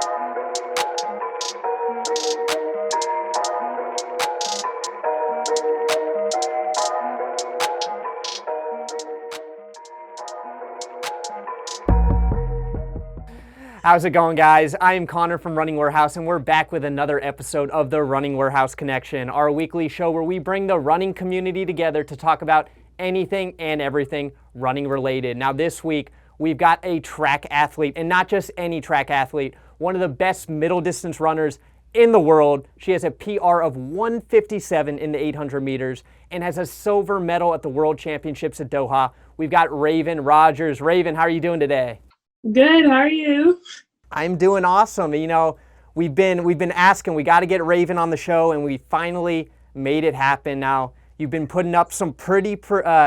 How's it going, guys? I am Connor from Running Warehouse, and we're back with another episode of the Running Warehouse Connection, our weekly show where we bring the running community together to talk about anything and everything running related. Now this week, we've got a track athlete, and not just any track athlete, one of the best middle distance runners in the world. She has a PR of 157 in the 800 meters and has a silver medal at the World Championships at Doha. We've got Raevyn Rogers. Raevyn, how are you doing today? Good, how are you? I'm doing awesome. You know, we've been asking, we got to get Raevyn on the show, and we finally made it happen. Now, you've been putting up some pretty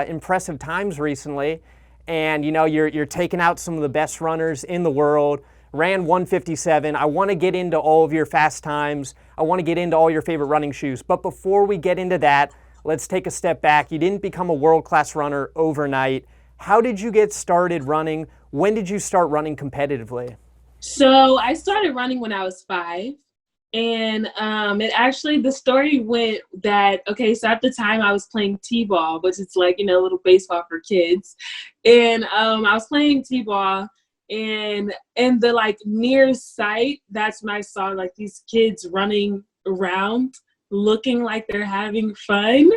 impressive times recently, and you know, you're taking out some of the best runners in the world. Ran 157. I want to get into all of your fast times. I want to get into all your favorite running shoes. But before we get into that, let's take a step back. You didn't become a world-class runner overnight. How did you get started running? When did you start running competitively? So I started running when I was 5. And the story went that, so at the time I was playing T-ball, which is like, you know, a little baseball for kids. And I was playing T-ball, and in the like near sight, that's when I saw like these kids running around looking like they're having fun.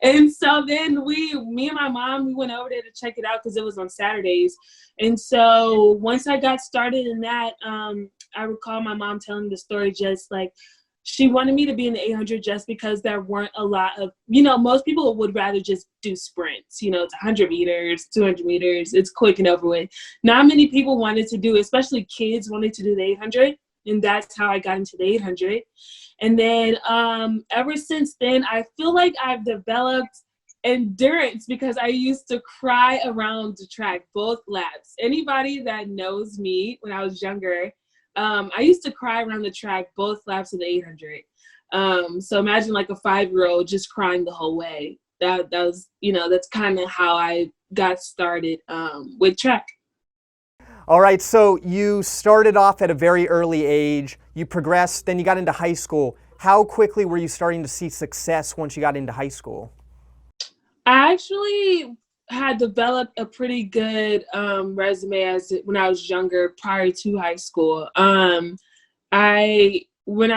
And so then me and my mom, we went over there to check it out because it was on Saturdays. And so once I got started in that, I recall my mom telling the story, just like she wanted me to be in the 800 just because there weren't a lot of, you know, most people would rather just do sprints, you know, it's 100 meters, 200 meters, it's quick and over with. Not many people wanted to do, especially kids wanted to do the 800. And that's how I got into the 800. And then ever since then, I feel like I've developed endurance because I used to cry around the track, both laps. Anybody that knows me when I was younger, I used to cry around the track, both laps of the 800. So imagine like a 5-year-old just crying the whole way. That was, you know, that's kind of how I got started with track. All right, so you started off at a very early age, you progressed, then you got into high school. How quickly were you starting to see success once you got into high school? I actually had developed a pretty good resume when I was younger, prior to high school. When I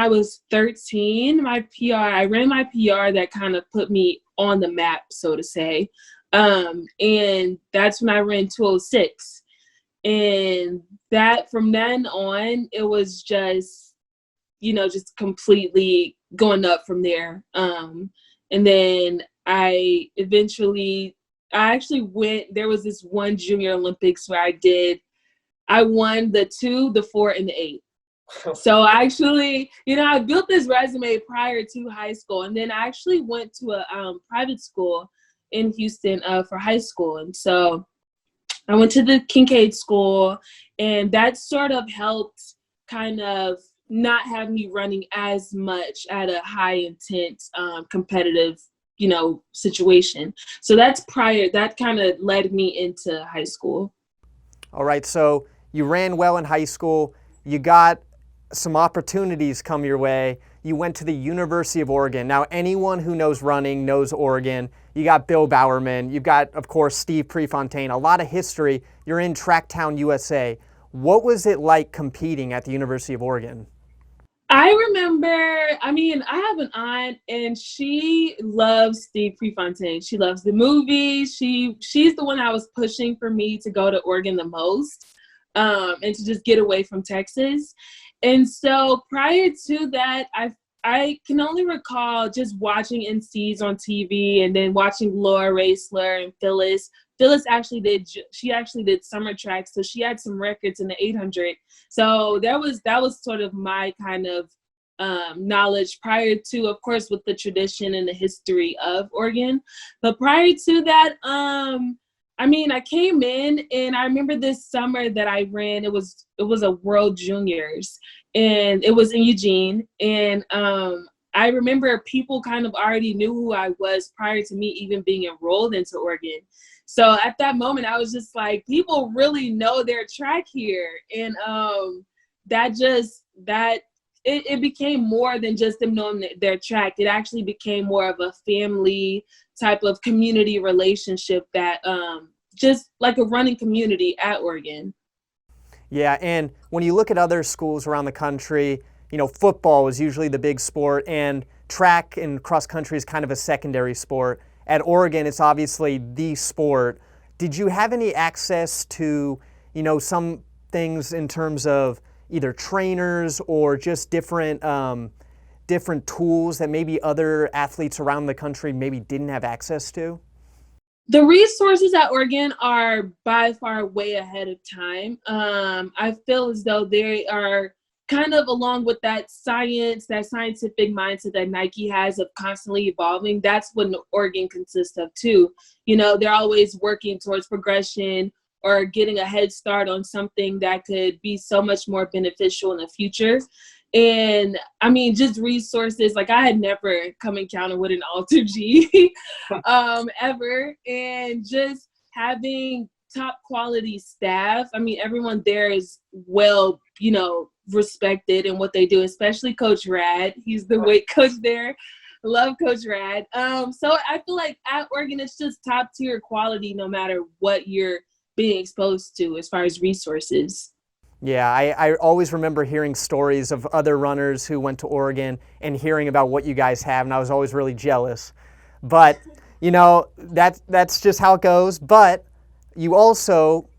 was 13, I ran my PR that kind of put me on the map, so to say. And that's when I ran 206. And that from then on, it was just, you know, just completely going up from there. And then I actually went, there was this one junior Olympics where I won the 2, the 4, and the 8. So actually, you know, I built this resume prior to high school, and then I actually went to a private school in Houston for high school. And so I went to the Kincaid school, and that sort of helped kind of not have me running as much at a high intense competitive, you know, situation. So that kind of led me into high school. All right, so you ran well in high school. You got some opportunities come your way. You went to the University of Oregon. Now, anyone who knows running knows Oregon. You got Bill Bowerman. You've got, of course, Steve Prefontaine. A lot of history. You're in Tracktown, USA. What was it like competing at the University of Oregon? I remember, I have an aunt, and she loves Steve Prefontaine. She loves the movies. She's the one that was pushing for me to go to Oregon the most, and to just get away from Texas. And so prior to that, I can only recall just watching NCs on TV, and then watching Laura Raisler and Phyllis. Phyllis actually did summer track, so she had some records in the 800. So that was sort of my kind of knowledge prior to, of course, with the tradition and the history of Oregon. But prior to that, I came in, and I remember this summer that I ran, it was a World Juniors, and it was in Eugene. And I remember people kind of already knew who I was prior to me even being enrolled into Oregon. So at that moment, I was just like, people really know their track here. And it became more than just them knowing their track. It actually became more of a family type of community relationship that just like a running community at Oregon. Yeah, and when you look at other schools around the country, football is usually the big sport, and track and cross country is kind of a secondary sport. At Oregon, it's obviously the sport. Did you have any access to, some things in terms of either trainers or just different tools that maybe other athletes around the country maybe didn't have access to? The resources at Oregon are by far way ahead of time. I feel as though they are kind of along with that scientific mindset that Nike has of constantly evolving. That's what Oregon consists of too. They're always working towards progression or getting a head start on something that could be so much more beneficial in the future. And I mean, just resources, like I had never come encounter with an Alter G ever. And just having top quality staff. I mean, everyone there is well, respected in what they do, especially Coach Rad. He's the weight coach there. Love Coach Rad. So I feel like at Oregon, it's just top tier quality no matter what you're being exposed to as far as resources. Yeah, I always remember hearing stories of other runners who went to Oregon and hearing about what you guys have, and I was always really jealous. But, that's just how it goes. But you also,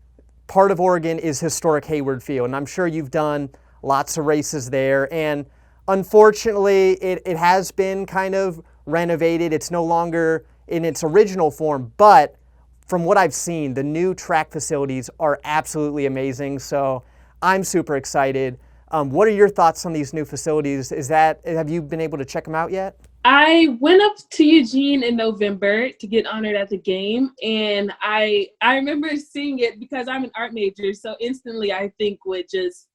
part of Oregon is historic Hayward Field, and I'm sure you've done lots of races there. And unfortunately, it has been kind of renovated. It's no longer in its original form, but from what I've seen, the new track facilities are absolutely amazing. So I'm super excited. What are your thoughts on these new facilities? Have you been able to check them out yet? I went up to Eugene in November to get honored at the game, and I remember seeing it because I'm an art major, so instantly I think with just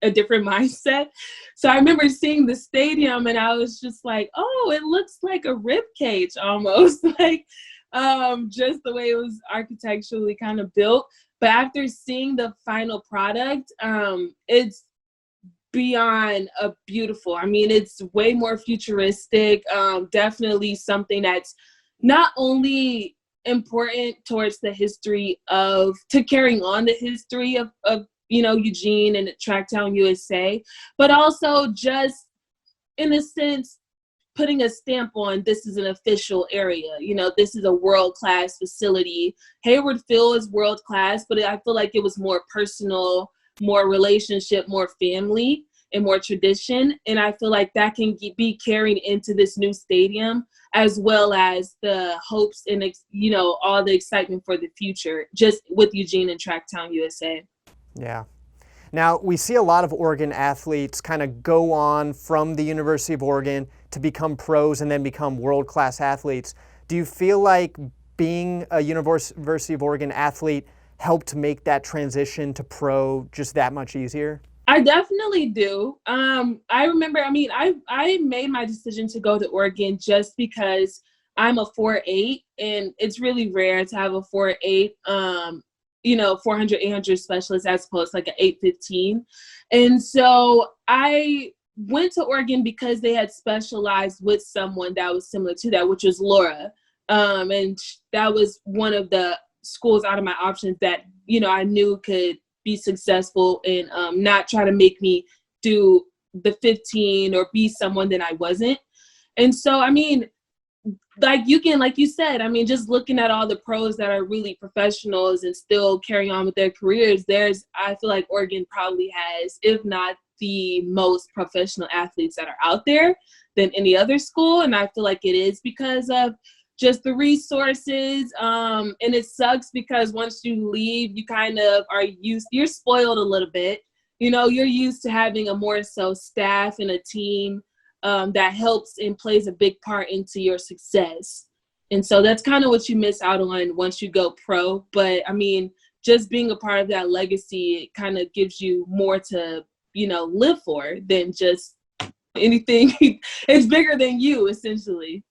a different mindset. So I remember seeing the stadium, and I was just like, oh, it looks like a rib cage almost, like just the way it was architecturally kind of built. But after seeing the final product, it's beyond beautiful. I mean, it's way more futuristic. Definitely something that's not only important towards the history to carrying on the history of Eugene and Tracktown USA, but also just in a sense putting a stamp on this is an official area. This is a world-class facility. Hayward Field is world-class, but I feel like it was more personal, more relationship, more family, and more tradition. And I feel like that can be carried into this new stadium, as well as the hopes and, all the excitement for the future, just with Eugene and Tracktown USA. Yeah. Now, we see a lot of Oregon athletes kind of go on from the University of Oregon to become pros and then become world-class athletes. Do you feel like being a University of Oregon athlete helped make that transition to pro just that much easier? I definitely do. I remember, I made my decision to go to Oregon just because I'm a 4'8", and it's really rare to have a 4'8", 400, 800 specialist as opposed to like an 815. And so I went to Oregon because they had specialized with someone that was similar to that, which was Laura. And that was one of the schools out of my options that, I knew could be successful and not try to make me do the 15 or be someone that I wasn't. And so, like you said, just looking at all the pros that are really professionals and still carrying on with their careers, I feel like Oregon probably has, if not the most professional athletes that are out there than any other school. And I feel like it is because of just the resources. And it sucks because once you leave, you kind of you're spoiled a little bit. You're used to having a more so staff and a team that helps and plays a big part into your success. And so that's kind of what you miss out on once you go pro. But just being a part of that legacy, it kind of gives you more to, live for than just anything. It's bigger than you, essentially.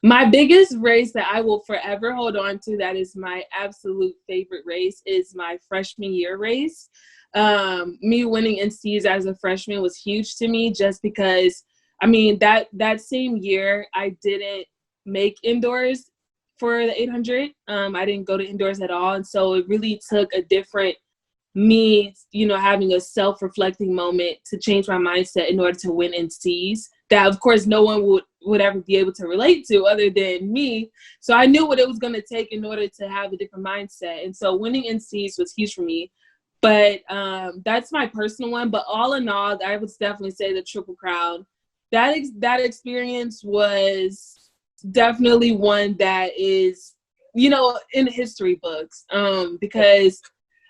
My biggest race that I will forever hold on to, that is my absolute favorite race, is my freshman year race. Me winning NCs as a freshman was huge to me, just because, I mean, that same year I didn't make indoors for the 800. I didn't go to indoors at all. And so it really took a different me, having a self-reflecting moment to change my mindset in order to win NCs that, of course, no one would ever be able to relate to other than me. So I knew what it was going to take in order to have a different mindset. And so winning NCs was huge for me. But that's my personal one. But all in all, I would definitely say the Triple Crown. That experience was definitely one that is, in the history books, because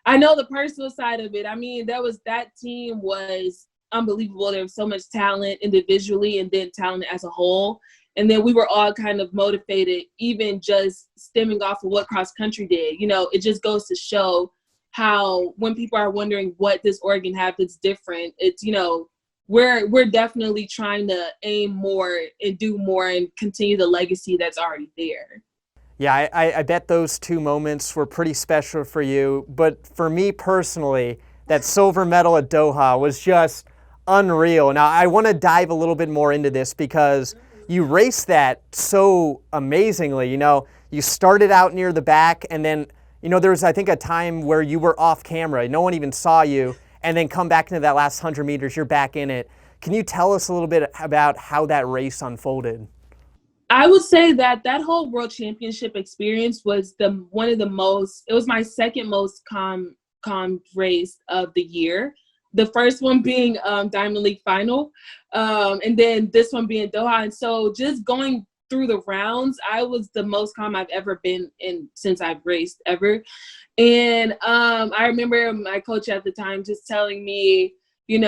I know the personal side of it. I mean, that team was unbelievable. There was so much talent individually and then talent as a whole. And then we were all kind of motivated, even just stemming off of what cross country did. It just goes to show how when people are wondering what does Oregon have that's different, it's, we're definitely trying to aim more and do more and continue the legacy that's already there. Yeah, I bet those two moments were pretty special for you. But for me personally, that silver medal at Doha was just unreal. Now, I want to dive a little bit more into this because you raced that so amazingly. You started out near the back, and then, there was, I think, a time where you were off camera. No one even saw you, and then come back into that last 100 meters, you're back in it. Can you tell us a little bit about how that race unfolded? I would say that whole World Championship experience was it was my second most calm race of the year. The first one being Diamond League final, and then this one being Doha. And so just going through the rounds, I was the most calm I've ever been in since I've raced ever. And I remember my coach at the time just telling me, I'm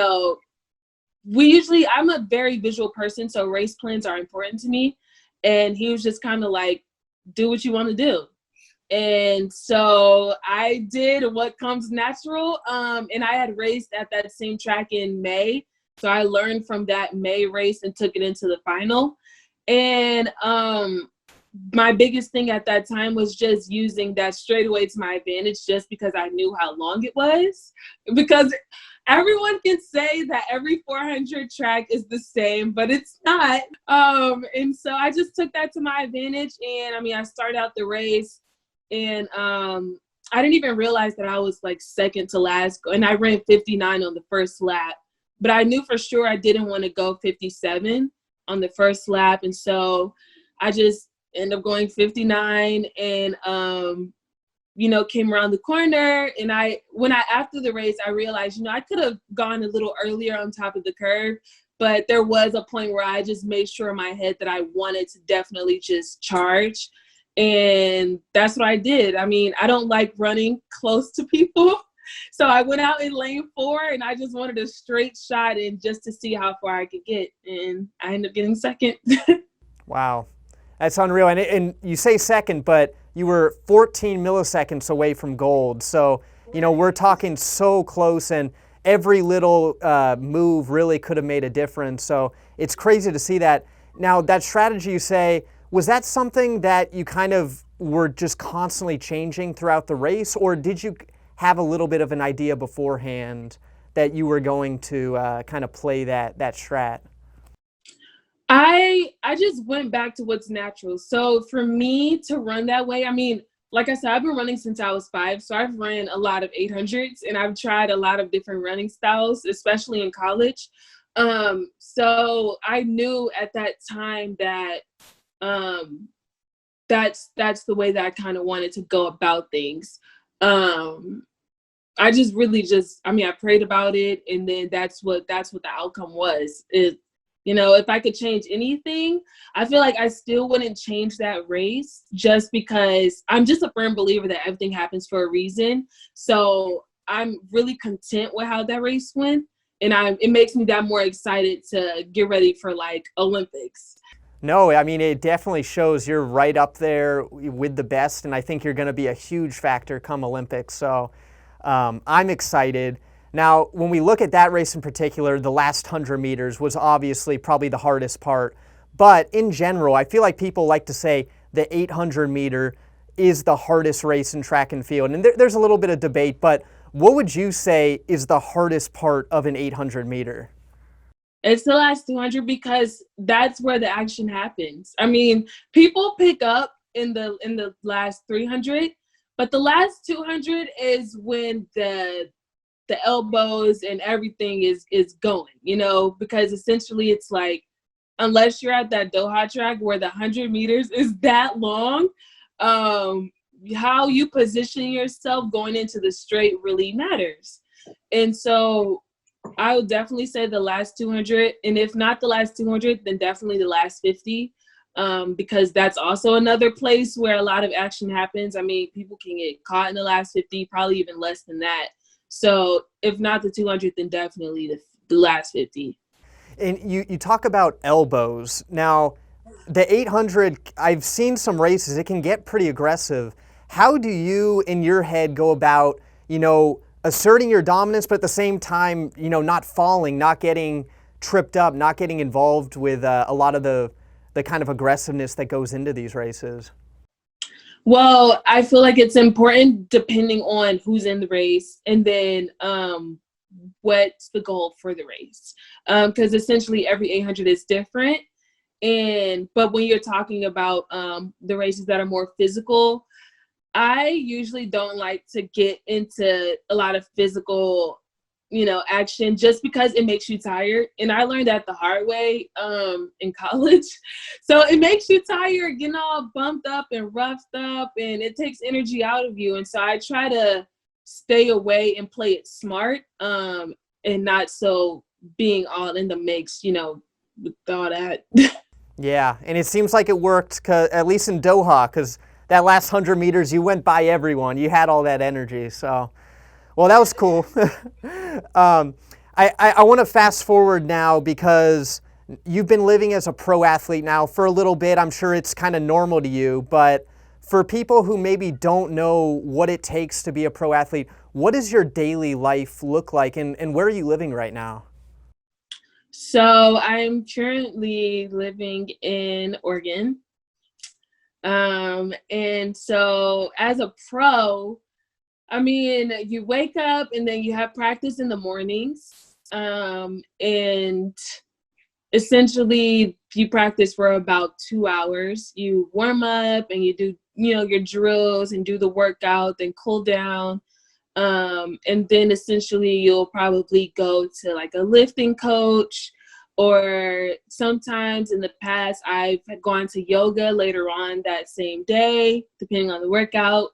a very visual person, so race plans are important to me. And he was just kind of like, do what you want to do. And so I did what comes natural. And I had raced at that same track in May. So I learned from that May race and took it into the final. And my biggest thing at that time was just using that straightaway to my advantage, just because I knew how long it was. Because everyone can say that every 400 track is the same, but it's not. And so I just took that to my advantage. And I started out the race, and I didn't even realize that I was like second to last. And I ran 59 on the first lap, but I knew for sure I didn't want to go 57 on the first lap. And so I just ended up going 59 and, came around the corner. And after the race, I realized, I could have gone a little earlier on top of the curve, but there was a point where I just made sure in my head that I wanted to definitely just charge. And that's what I did. I don't like running close to people. So I went out in lane 4 and I just wanted a straight shot and just to see how far I could get. And I ended up getting second. Wow. That's unreal. And you say second, but you were 14 milliseconds away from gold. So, we're talking so close, and every little move really could have made a difference. So it's crazy to see that. Now, that strategy you say, was that something that you kind of were just constantly changing throughout the race, or did you have a little bit of an idea beforehand that you were going to kind of play that strat? I just went back to what's natural. So for me to run that way, like I said, I've been running since I was 5. So I've ran a lot of 800s and I've tried a lot of different running styles, especially in college. So I knew at that time that that's the way that I kind of wanted to go about things. I just really I prayed about it, and then that's what the outcome was. If I could change anything, I feel like I still wouldn't change that race, just because I'm just a firm believer that everything happens for a reason. So I'm really content with how that race went, and it makes me that more excited to get ready for like Olympics. No, it definitely shows you're right up there with the best, and I think you're going to be a huge factor come Olympics. So I'm excited. Now, when we look at that race in particular, the last 100 meters was obviously probably the hardest part. But in general, I feel like people like to say the 800 meter is the hardest race in track and field. And there's a little bit of debate, but What would you say is the hardest part of an 800 meter? It's the last 200 because that's where the action happens. I mean, people pick up in the last 300, but the last 200 is when the elbows and everything is going, because essentially it's like, unless you're at that Doha track where the 100 meters is that long, how you position yourself going into the straight really matters. And so I would definitely say the last 200, and if not the last 200, then definitely the last 50, because that's also another place where a lot of action happens. I mean, people can get caught in the last 50, probably even less than that. So if not the 200, then definitely the last 50. And you talk about elbows. Now, the 800, I've seen some races, it can get pretty aggressive. How do you, in your head, go about, asserting your dominance, but at the same time, not falling, not getting tripped up, not getting involved with a lot of the kind of aggressiveness that goes into these races? Well, I feel like it's important depending on who's in the race, and then what's the goal for the race. Because essentially every 800 is different. But when you're talking about the races that are more physical, I usually don't like to get into a lot of physical, action, just because it makes you tired. And I learned that the hard way in college. So it makes you tired, getting all bumped up and roughed up, and it takes energy out of you. And so I try to stay away and play it smart, and not so being all in the mix, with all that. Yeah, and it seems like it worked, at least in Doha, because that last 100 meters, you went by everyone. You had all that energy. So, well, that was cool. I want to fast forward now because you've been living as a pro athlete now for a little bit. I'm sure it's kind of normal to you, but for people who maybe don't know what it takes to be a pro athlete, what does your daily life look like, and where are you living right now? So I'm currently living in Oregon. And so as a pro, I mean, you wake up and then you have practice in the mornings. And essentially you practice for about 2 hours. You warm up and you do, your drills and do the workout, then cool down. And then essentially you'll probably go to like a lifting coach, or sometimes in the past I've gone to yoga later on that same day, depending on the workout.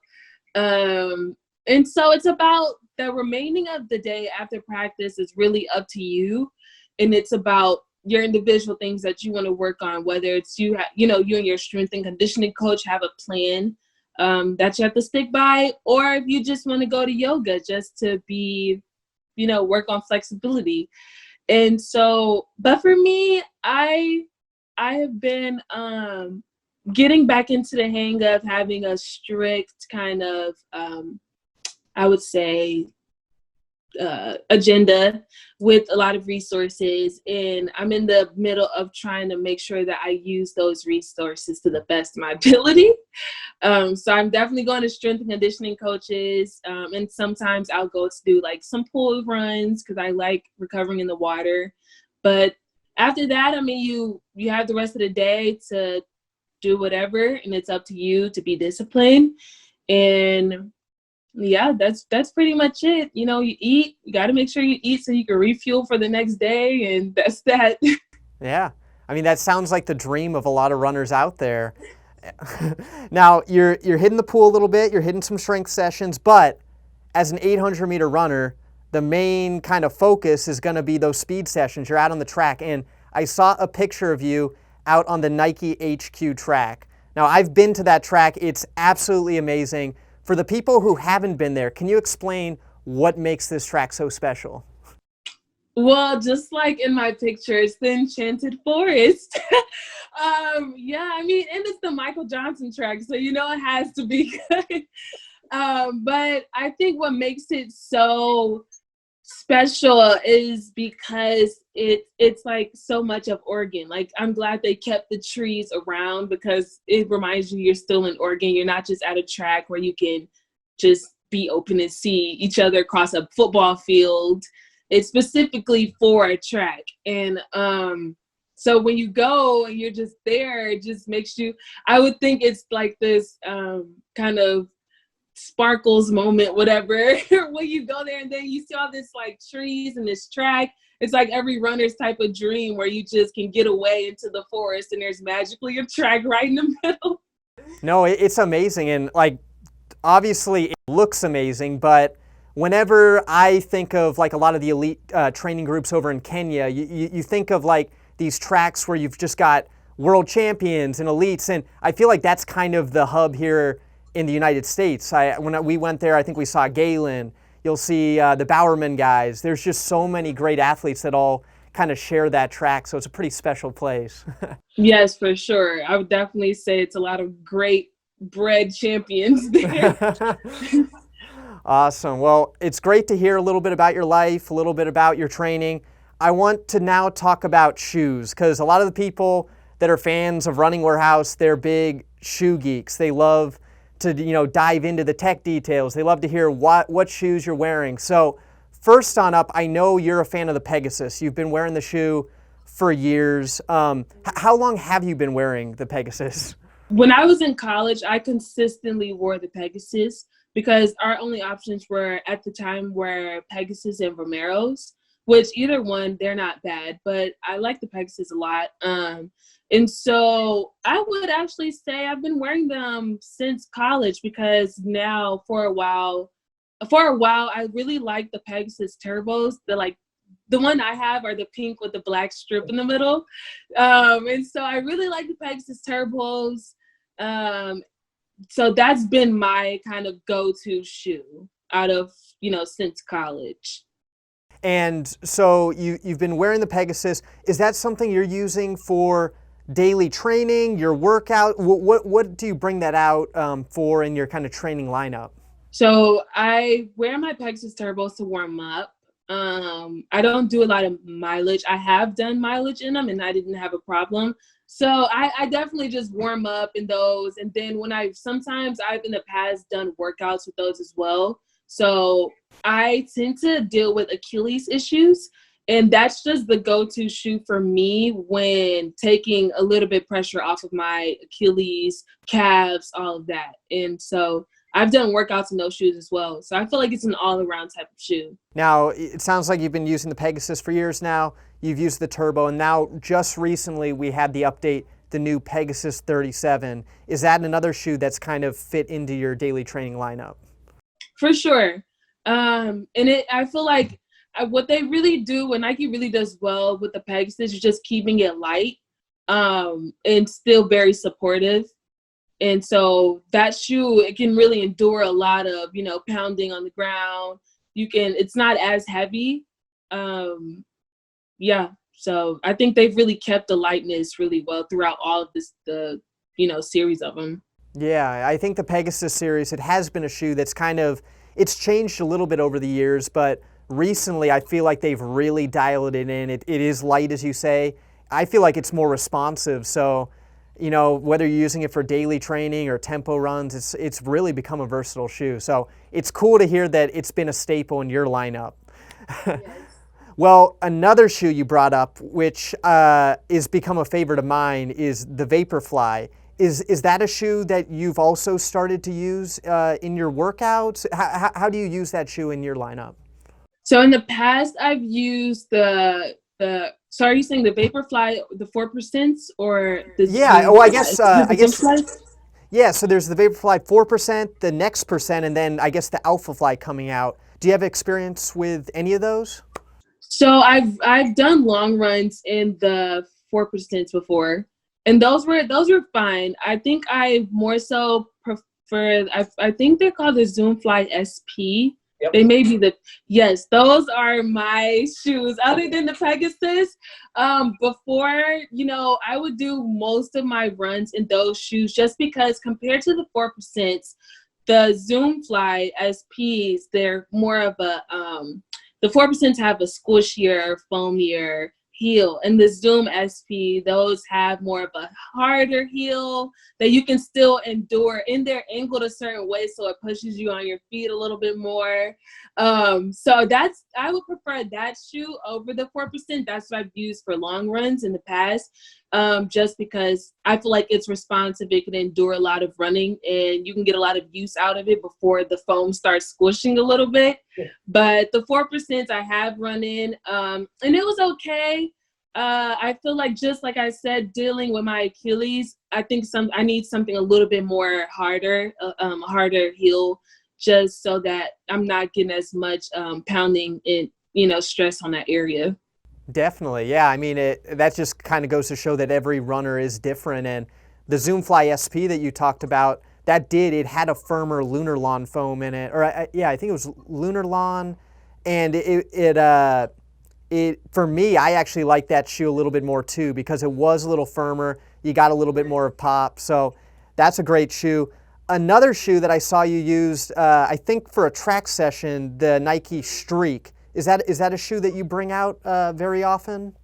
And so it's about the remaining of the day after practice is really up to you. And it's about your individual things that you want to work on, whether it's you and your strength and conditioning coach have a plan that you have to stick by, or if you just want to go to yoga just to be, work on flexibility. And so, but for me, I have been getting back into the hang of having a strict kind of, I would say, agenda with a lot of resources, and I'm in the middle of trying to make sure that I use those resources to the best of my ability. So I'm definitely going to strength and conditioning coaches, and sometimes I'll go to do like some pool runs because I like recovering in the water. But after that, I mean, you have the rest of the day to do whatever, and it's up to you to be disciplined. And yeah, that's pretty much it. You eat, you got to make sure you eat so you can refuel for the next day, and that's that. Yeah, I mean, that sounds like the dream of a lot of runners out there. Now, you're hitting the pool a little bit, you're hitting some strength sessions, but as an 800 meter runner, the main kind of focus is going to be those speed sessions. You're out on the track, and I saw a picture of you out on the Nike HQ track. Now, I've been to that track. It's absolutely amazing. For the people who haven't been there, can you explain what makes this track so special? Well, just like in my picture, it's the Enchanted Forest. Yeah, I mean, and it's the Michael Johnson track, so it has to be good. But I think what makes it so special is because it's like so much of Oregon. Like, I'm glad they kept the trees around because it reminds you you're still in Oregon. You're not just at a track where you can just be open and see each other across a football field. It's specifically for a track. And so when you go and you're just there, it just makes you, I would think it's like this kind of sparkles moment, whatever, when you go there and then you see all this like trees and this track. It's like every runner's type of dream where you just can get away into the forest and there's magically a track right in the middle. No, it's amazing. And like, obviously it looks amazing, but whenever I think of like a lot of the elite training groups over in Kenya, you think of like these tracks where you've just got world champions and elites. And I feel like that's kind of the hub here in the United States. When we went there, I think we saw Galen. You'll see the Bowerman guys. There's just so many great athletes that all kind of share that track. So it's a pretty special place. Yes, for sure. I would definitely say it's a lot of great bred champions there. Awesome. Well, it's great to hear a little bit about your life, a little bit about your training. I want to now talk about shoes, because a lot of the people that are fans of Running Warehouse, they're big shoe geeks. They love to dive into the tech details. They love to hear what shoes you're wearing. So first on up, I know you're a fan of the Pegasus. You've been wearing the shoe for years. How long have you been wearing the Pegasus? When I was in college, I consistently wore the Pegasus because our only options were at the time were Pegasus and Romero's, which either one, they're not bad, but I like the Pegasus a lot. And so I would actually say I've been wearing them since college, because now for a while, I really like the Pegasus Turbos. The one I have are the pink with the black strip in the middle. And so I really like the Pegasus Turbos. So that's been my kind of go-to shoe out of, since college. And so you've been wearing the Pegasus. Is that something you're using for daily training, your workout? What do you bring that out for in your kind of training lineup? So I wear my Pegasus Turbos to warm up. I don't do a lot of mileage. I have done mileage in them and I didn't have a problem. So I definitely just warm up in those. And then sometimes I've in the past done workouts with those as well. So I tend to deal with Achilles issues. And that's just the go-to shoe for me when taking a little bit pressure off of my Achilles, calves, all of that. And so I've done workouts in those shoes as well. So I feel like it's an all-around type of shoe. Now, it sounds like you've been using the Pegasus for years now. You've used the Turbo, and now just recently we had the update, the new Pegasus 37. Is that another shoe that's kind of fit into your daily training lineup? For sure. I feel like what they really do, what Nike really does well with the Pegasus, is just keeping it light and still very supportive. And so that shoe, it can really endure a lot of, pounding on the ground. It's not as heavy. So I think they've really kept the lightness really well throughout all of the series of them. Yeah, I think the Pegasus series, it has been a shoe that's it's changed a little bit over the years, but recently I feel like they've really dialed it in. It is light, as you say. I feel like it's more responsive. So, whether you're using it for daily training or tempo runs, it's really become a versatile shoe. So it's cool to hear that it's been a staple in your lineup. Yes. Well, another shoe you brought up, which is become a favorite of mine, is the Vaporfly. Is that a shoe that you've also started to use in your workouts? How do you use that shoe in your lineup? So in the past, I've used so are you saying the Vaporfly, the 4% or the? Yeah. I guess. Yeah. So there's the Vaporfly 4%, the Next percent, and then I guess the Alphafly coming out. Do you have experience with any of those? So I've done long runs in the 4% before, and those were fine. I think I more so prefer. I think they're called the Zoomfly SP. Yep. They may be yes, those are my shoes. Other than the Pegasus, before, I would do most of my runs in those shoes just because compared to the 4%, the Zoomfly SPs, they're more of a, the 4% have a squishier, foamier heel. And the Zoom SP, those have more of a harder heel that you can still endure, and they're angled a certain way so it pushes you on your feet a little bit more. So I would prefer that shoe over the 4%. That's what I've used for long runs in the past, just because I feel like it's responsive. It can endure a lot of running, and you can get a lot of use out of it before the foam starts squishing a little bit. Yeah. But the 4% I have run in, and it was okay. I feel like, just like I said, dealing with my Achilles, I think I need something a little bit more harder heel, just so that I'm not getting as much pounding and stress on that area. Definitely, yeah. I mean, that just kind of goes to show that every runner is different. And the Zoomfly SP that you talked about, it had a firmer Lunarlon foam in it, or I think it was Lunarlon, and for me, I actually like that shoe a little bit more too, because it was a little firmer. You got a little bit more of pop, so that's a great shoe. Another shoe that I saw you used, I think for a track session, the Nike Streak. Is that a shoe that you bring out very often?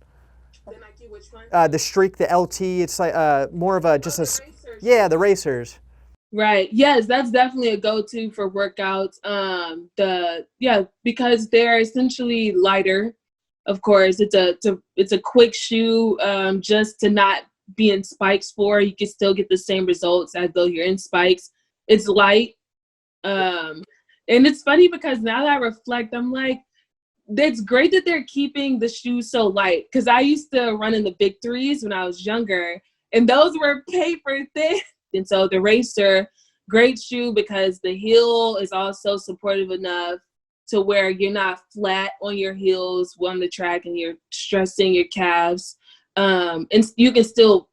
The Nike which one? The Streak, the LT. It's like more of a the racers. Right. Yes, that's definitely a go-to for workouts. Because they're essentially lighter. Of course, it's a quick shoe, just to not be in spikes for. You can still get the same results as though you're in spikes. It's light. And it's funny because now that I reflect, I'm like, it's great that they're keeping the shoes so light, because I used to run in the big threes when I was younger, and those were paper thin. And so the Racer, great shoe because the heel is also supportive enough to where you're not flat on your heels on the track and you're stressing your calves. And you can still,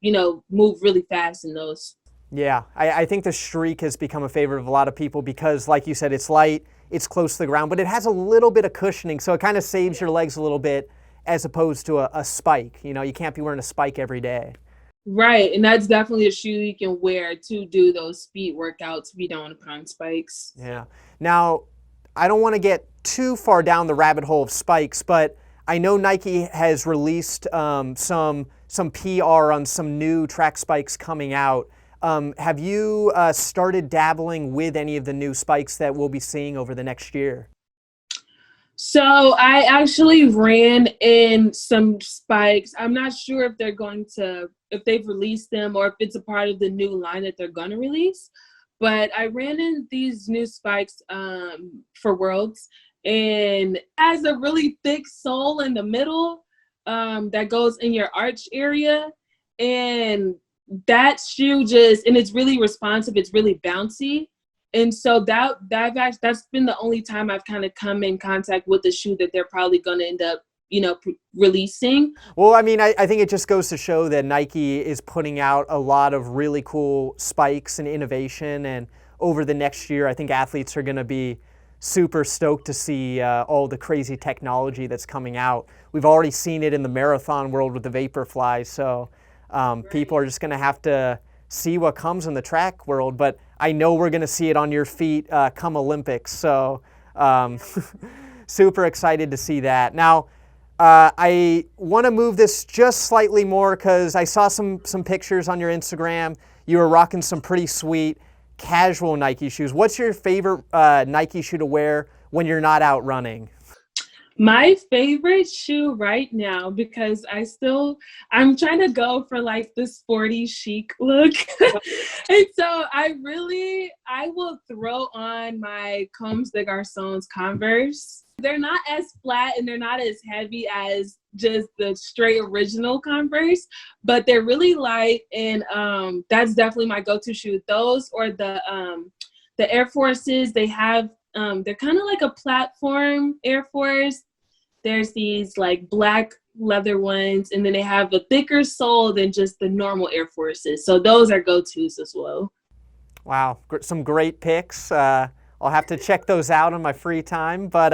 move really fast in those. Yeah, I think the Streak has become a favorite of a lot of people because, like you said, it's light, it's close to the ground, but it has a little bit of cushioning, so it kind of saves your legs a little bit as opposed to a spike. You can't be wearing a spike every day. Right, and that's definitely a shoe you can wear to do those speed workouts if you don't want to put on spikes. Yeah. Now, I don't want to get too far down the rabbit hole of spikes, but I know Nike has released some PR on some new track spikes coming out. Have you started dabbling with any of the new spikes that we'll be seeing over the next year? So I actually ran in some spikes. I'm not sure if they've released them or if it's a part of the new line that they're going to release. But I ran in these new spikes for Worlds, and it has a really thick sole in the middle that goes in your arch area. And that shoe and it's really responsive. It's really bouncy. And so that's been the only time I've kind of come in contact with the shoe that they're probably going to end up, releasing. Well, I mean, I think it just goes to show that Nike is putting out a lot of really cool spikes and innovation. And over the next year, I think athletes are going to be super stoked to see all the crazy technology that's coming out. We've already seen it in the marathon world with the Vaporfly. So people are just going to have to see what comes in the track world. But I know we're going to see it on your feet come Olympics. So super excited to see that. Now, I want to move this just slightly more because I saw some pictures on your Instagram. You were rocking some pretty sweet casual Nike shoes. What's your favorite Nike shoe to wear when you're not out running? My favorite shoe right now, because I'm trying to go for like the sporty chic look. And so I will throw on my Comme des Garçons Converse. They're not as flat and they're not as heavy as just the straight original Converse, but they're really light, and that's definitely my go-to shoe. Those or the Air Forces. They have they're kind of like a platform Air Force. There's these like black leather ones, and then they have a thicker sole than just the normal Air Forces. So those are go-tos as well. Wow, some great picks. I'll have to check those out on my free time. But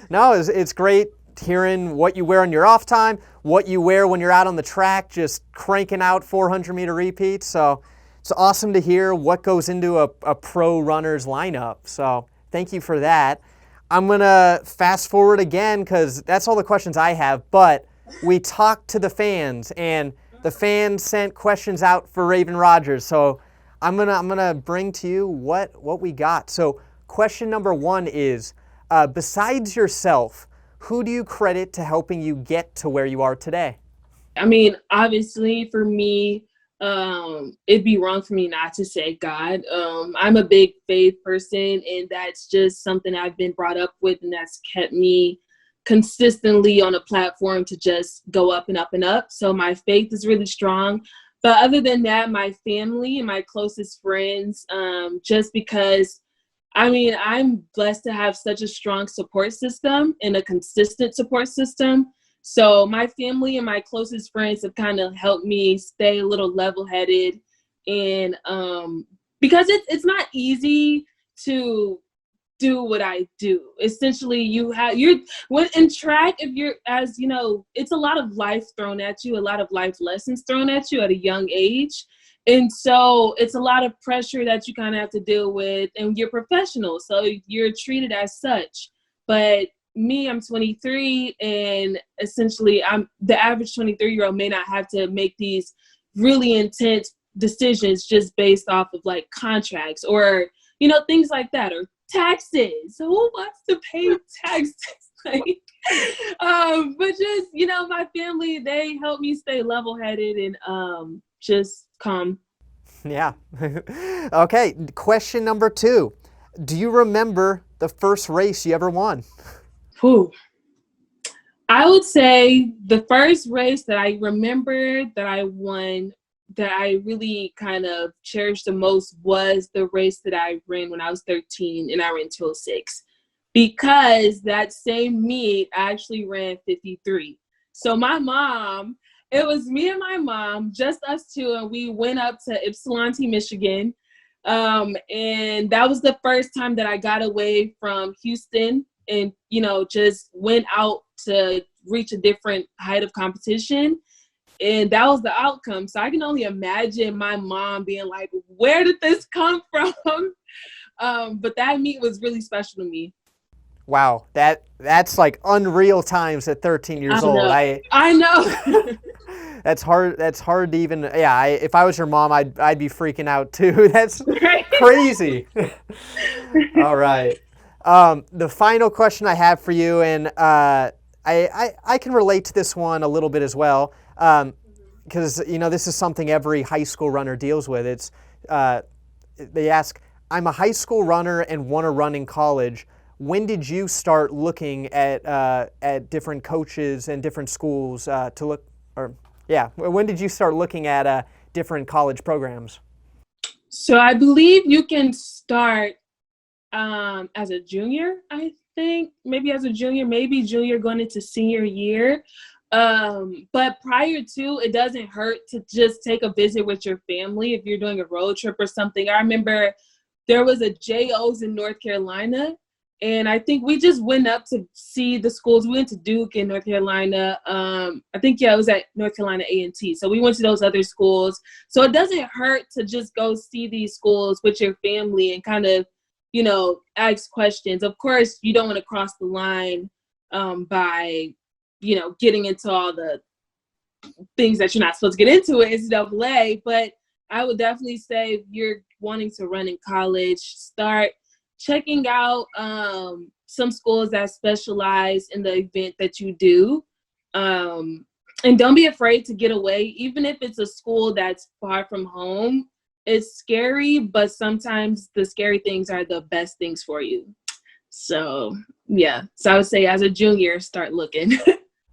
no, it's great hearing what you wear on your off time, what you wear when you're out on the track, just cranking out 400-meter repeats. So it's awesome to hear what goes into a pro runner's lineup. So thank you for that. I'm going to fast forward again because that's all the questions I have. But we talked to the fans, and the fans sent questions out for Raevyn Rogers. So I'm gonna bring to you what we got. So question number one is, besides yourself, who do you credit to helping you get to where you are today? I mean, obviously for me, it'd be wrong for me not to say God. I'm a big faith person, and that's just something I've been brought up with, and that's kept me consistently on a platform to just go up and up and up. So my faith is really strong. But other than that, my family and my closest friends, just because, I mean, I'm blessed to have such a strong support system and a consistent support system. So my family and my closest friends have kind of helped me stay a little level-headed, and because it's not easy to do what I do. Essentially, when in track, if you're, as you know, it's a lot of life thrown at you, a lot of life lessons thrown at you at a young age, and so it's a lot of pressure that you kind of have to deal with, and you're professional, so you're treated as such. But me, I'm 23, and essentially I'm the average 23-year-old may not have to make these really intense decisions just based off of like contracts or, things like that, or taxes. Who wants to pay taxes? Like, but just, my family, they help me stay level-headed and just calm. Yeah. Okay, question number two. Do you remember the first race you ever won? Whew. I would say the first race that I remember that I won, that I really kind of cherished the most, was the race that I ran when I was 13, and I ran 2:06. Because that same meet, I actually ran 53. So it was me and my mom, just us two, and we went up to Ypsilanti, Michigan. And that was the first time that I got away from Houston and, just went out to reach a different height of competition. And that was the outcome. So I can only imagine my mom being like, where did this come from? But that meet was really special to me. Wow, that's like unreal times at 13 years old. I know. That's hard to even, yeah, if I was your mom, I'd be freaking out too. That's crazy. All right. The final question I have for you, and I can relate to this one a little bit as well, because this is something every high school runner deals with. It's they ask, I'm a high school runner and want to run in college. When did you start looking at different coaches and different schools when did you start looking at different college programs? So I believe you can start as a junior, I think. Maybe as a junior, maybe junior going into senior year. But prior to, it doesn't hurt to just take a visit with your family if you're doing a road trip or something. I remember there was a JO's in North Carolina, and I think we just went up to see the schools. We went to Duke in North Carolina. I think, it was at North Carolina A&T. So we went to those other schools. So it doesn't hurt to just go see these schools with your family and kind of, ask questions. Of course, you don't want to cross the line by, getting into all the things that you're not supposed to get into at NCAA. But I would definitely say if you're wanting to run in college, start checking out some schools that specialize in the event that you do. And don't be afraid to get away, even if it's a school that's far from home. It's scary, but sometimes the scary things are the best things for you. So, yeah. So I would say as a junior, start looking.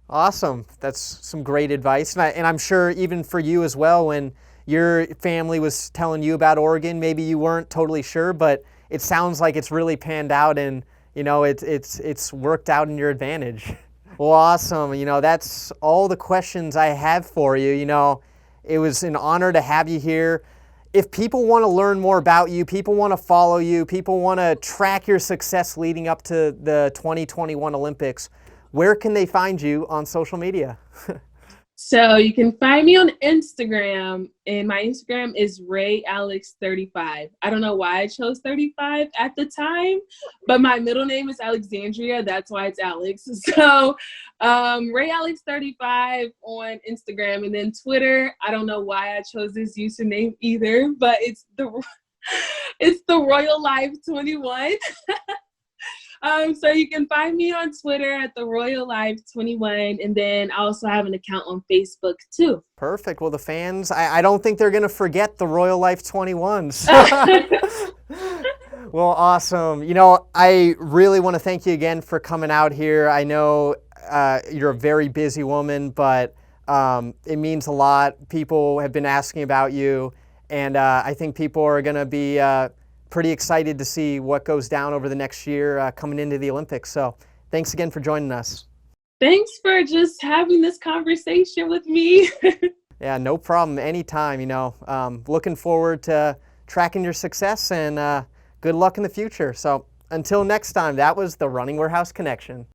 Awesome. That's some great advice. And I'm sure even for you as well, when your family was telling you about Oregon, maybe you weren't totally sure, but it sounds like it's really panned out and, it's worked out in your advantage. Well, awesome. That's all the questions I have for you. It was an honor to have you here. If people want to learn more about you, people want to follow you, people want to track your success leading up to the 2021 Olympics, where can they find you on social media? So you can find me on Instagram, and my Instagram is RayAlex35. I don't know why I chose 35 at the time, but my middle name is Alexandria. That's why it's Alex. So RayAlex35 on Instagram, and then Twitter. I don't know why I chose this username either, but it's the Royal Life 21. So you can find me on Twitter at the Royal Life 21, and then I also have an account on Facebook too. Perfect. Well, the fans, I don't think they're going to forget the Royal Life 21s. Well, awesome. You know, I really want to thank you again for coming out here. I know you're a very busy woman, but it means a lot. People have been asking about you, and I think people are going to be pretty excited to see what goes down over the next year coming into the Olympics. So thanks again for joining us. Thanks for just having this conversation with me. Yeah, no problem. Anytime, you know. Looking forward to tracking your success, and good luck in the future. So until next time, that was the Running Warehouse Connection.